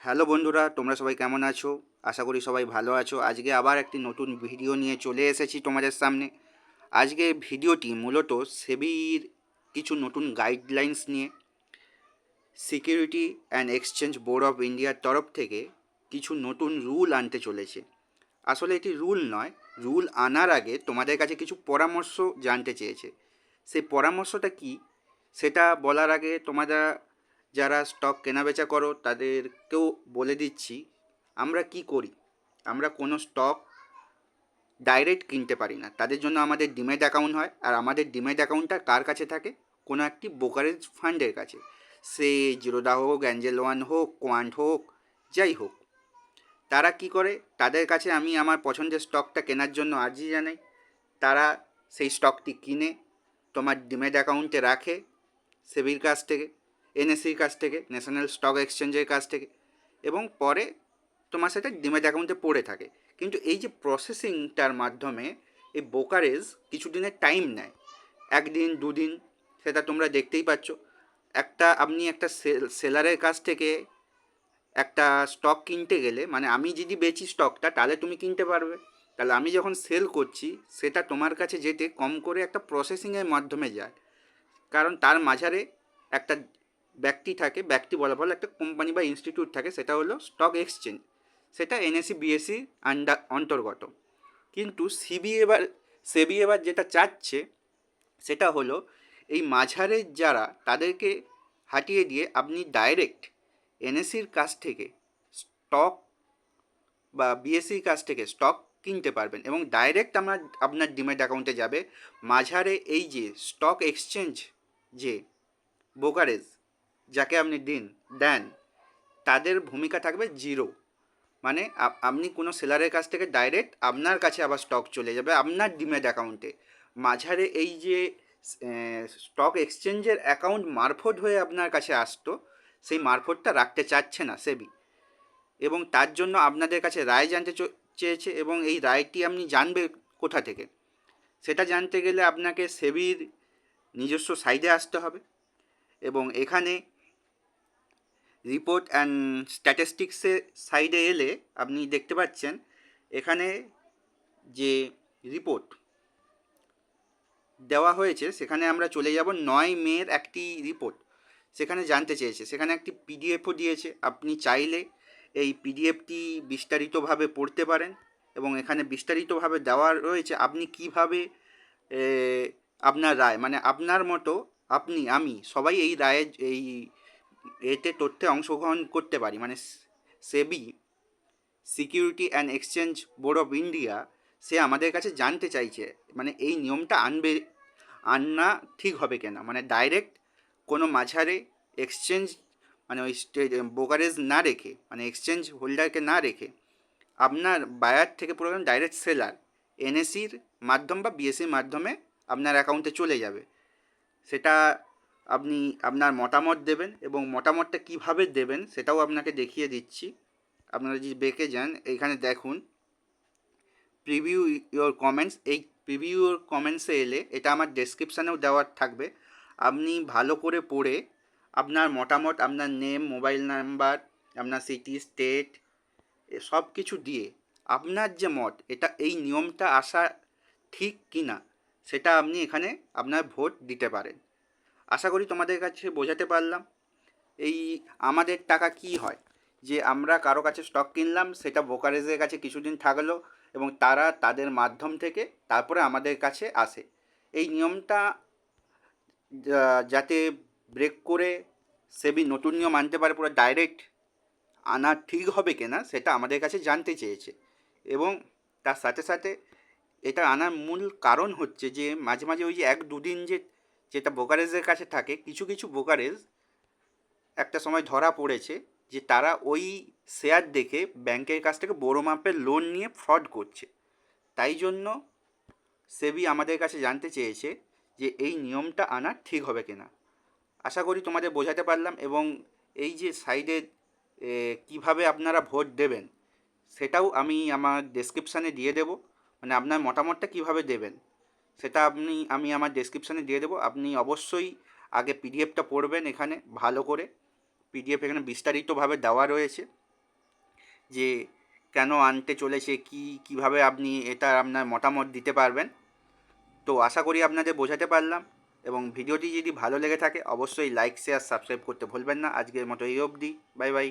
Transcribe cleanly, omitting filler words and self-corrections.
Hello বন্ধুরা, তোমরা সবাই কেমন আছো? আশা করি সবাই ভালো আছো। আজকে আবার একটি নতুন ভিডিও নিয়ে চলে এসেছি তোমাদের সামনে। আজকে ভিডিওটি মূলত সেবির কিছু নতুন গাইডলাইন্স নিয়ে security and exchange board of ইন্ডিয়ার তরফ থেকে কিছু নতুন রুল আনতে চলেছে। আসলে এটি রুল নয়, রুল আনার আগে তোমাদের কাছে কিছু পরামর্শ জানতে চেয়েছে। সেই পরামর্শটা কি সেটা বলার আগে তোমরা যারা স্টক কেনাবেচা করো তাদেরকেও বলে দিচ্ছি আমরা কি করি। আমরা কোনো স্টক ডাইরেক্ট কিনতে পারি না, তাদের জন্য আমাদের ডিমেট অ্যাকাউন্ট হয়। আর আমাদের ডিমেট অ্যাকাউন্টটা কার কাছে থাকে? কোনো একটি ব্রোকারেজ ফান্ডের কাছে। সে জিরোদা হোক, অ্যাঞ্জেল ওয়ান হোক, কোয়ান্ট হোক, যাই হোক। তারা কি করে? তাদের কাছে আমি আমার পছন্দের স্টকটা কেনার জন্য আর্জি জানাই। তারা সেই স্টকটি কিনে তোমার ডিমেট অ্যাকাউন্টে রাখে সেবির কাছ থেকে, এনএসির কাছ থেকে, ন্যাশনাল স্টক এক্সচেঞ্জের কাছ থেকে, এবং পরে তোমার সাথে ডিমেট অ্যাকাউন্টে পড়ে থাকে। কিন্তু এই যে প্রসেসিংটার মাধ্যমে এই ব্রোকারেজ কিছুদিনের টাইম নেয়, একদিন দুদিন, সেটা তোমরা দেখতেই পাচ্ছ। আপনি একটা সেলারের কাছ থেকে একটা স্টক কিনতে গেলে, মানে আমি যদি বেচি স্টকটা তাহলে তুমি কিনতে পারবে, তাহলে আমি যখন সেল করছি সেটা তোমার কাছে যেতে কম করে একটা প্রসেসিংয়ের মাধ্যমে যায়। কারণ তার মাঝারে একটা ব্যক্তি থাকে, ব্যক্তি বলা ভালো, একটা কোম্পানি বা ইনস্টিটিউট থাকে, সেটা হলো স্টক এক্সচেঞ্জ। সেটা এনএসি বিএসসি অন্তর্গত। কিন্তু সেবি এবার যেটা চাচ্ছে সেটা হলো এই মাঝারে যারা, তাদেরকে হাটিয়ে দিয়ে আপনি ডাইরেক্ট এনএসির কাছ থেকে স্টক বা বিএসসির কাছ থেকে স্টক কিনতে পারবেন এবং ডাইরেক্ট আপনার ডিমেট অ্যাকাউন্টে যাবে। মাঝারে এই যে স্টক এক্সচেঞ্জ, যে ব্রোকারেজ যাকে আপনি দেন, তাদের ভূমিকা থাকবে জিরো। মানে আপনি কোনো সেলারের কাছ থেকে ডাইরেক্ট আপনার কাছে আবার স্টক চলে যাবে আপনার ডিমেট অ্যাকাউন্টে। মাঝারে এই যে স্টক এক্সচেঞ্জের অ্যাকাউন্ট মারফত হয়ে আপনার কাছে আসতো, সেই মারফতটা রাখতে চাচ্ছে না সেবি, এবং তার জন্য আপনাদের কাছে রায় জানতে চেয়েছে। এবং এই রায়টি আপনি জানবে কোথা থেকে? সেটা জানতে গেলে আপনাকে সেবির নিজস্ব সাইটে আসতে হবে, এবং এখানে রিপোর্ট অ্যান্ড স্ট্যাটিস্টিক্সের সাইডে এলে আপনি দেখতে পাচ্ছেন এখানে যে রিপোর্ট দেওয়া হয়েছে, সেখানে আমরা চলে যাব 9 মের একটি রিপোর্ট। সেখানে জানতে চেয়েছে, সেখানে একটি পিডিএফও দিয়েছে। আপনি চাইলে এই পিডিএফটি বিস্তারিতভাবে পড়তে পারেন, এবং এখানে বিস্তারিতভাবে দেওয়া রয়েছে আপনি কিভাবে আপনার রায়, মানে আপনার মতো আমি সবাই এই রায়ের এই তথ্যে অংশগ্রহণ করতে পারি। মানে SEBI, security and exchange board of India, সে আমাদের কাছে জানতে চাইছে মানে এই নিয়মটা আনা ঠিক হবে কিনা। মানে ডাইরেক্ট কোনো মাঝারে এক্সচেঞ্জ, মানে ওই ব্রোকারেজ না রেখে, মানে এক্সচেঞ্জ হোল্ডারকে না রেখে আপনার বায়ার থেকে পুরো ডাইরেক্ট সেলার এনএসির মাধ্যম বা বিএসসির মাধ্যমে আপনার অ্যাকাউন্টে চলে যাবে। সেটা আপনি আপনার মতামত দেবেন, এবং মতামতটা কিভাবে দেবেন সেটাও আপনাকে দেখিয়ে দিচ্ছি। আপনারা যদি বেঁকে যান, এইখানে দেখুন প্রিভিউ ইওর কমেন্টস। এই প্রিভিউ ইওর কমেন্টসে এলে, এটা আমার ডেসক্রিপশানেও দেওয়ার থাকবে, আপনি ভালো করে পড়ে আপনার মতামত, আপনার নেম, মোবাইল নাম্বার, আপনার সিটি, স্টেট, সব কিছু দিয়ে আপনার যে মত, এটা এই নিয়মটা আসা ঠিক কি না, সেটা আপনি এখানে আপনার ভোট দিতে পারেন। আশা করি তোমাদের কাছে বোঝাতে পারলাম। এই আমাদের টাকা কি হয়, যে আমরা কারো কাছে স্টক কিনলাম, সেটা ব্রোকারেজের কাছে কিছুদিন থাকলো, এবং তারা তাদের মাধ্যম থেকে তারপরে আমাদের কাছে আসে। এই নিয়মটা যাতে ব্রেক করে সেবি নতুন নিয়ম আনতে পারে পুরো ডাইরেক্ট, আনা ঠিক হবে কিনা সেটা আমাদের কাছে জানতে চেয়েছে। এবং তার সাথে সাথে এটা আনার মূল কারণ হচ্ছে যে মাঝে মাঝে ওই যে এক দুদিন যেটা ব্রোকারেজের কাছে থাকে, কিছু কিছু ব্রোকারেজ একটা সময় ধরা পড়েছে যে তারা ওই শেয়ার দেখে ব্যাংকের কাছ থেকে বড় মাপের লোন নিয়ে ফ্রড করছে। তাই জন্য সেবি আমাদের কাছে জানতে চেয়েছে যে এই নিয়মটা আনা ঠিক হবে কিনা। আশা করি তোমাদের বোঝাতে পারলাম, এবং এই যে সাইডে কিভাবে আপনারা ভোট দেবেন সেটাও আমি আমার ডেসক্রিপশানে দিয়ে দেবো। মানে আপনার মতামতটা কিভাবে দেবেন সেটা আমি আমার ডেসক্রিপশানে দিয়ে দেবো। আপনি অবশ্যই আগে পিডিএফটা পড়বেন, এখানে ভালো করে পিডিএফ এখানে বিস্তারিতভাবে দেওয়া রয়েছে। যে কেন আনতে চলেছে, কিভাবে আপনি এটা আপনার মতামত দিতে পারবেন। তো আশা করি আপনাদের বোঝাতে পারলাম, এবং ভিডিওটি যদি ভালো লেগে থাকে অবশ্যই লাইক শেয়ার সাবস্ক্রাইব করতে ভুলবেন না। আজকের মতো এই অবধি, বাই বাই।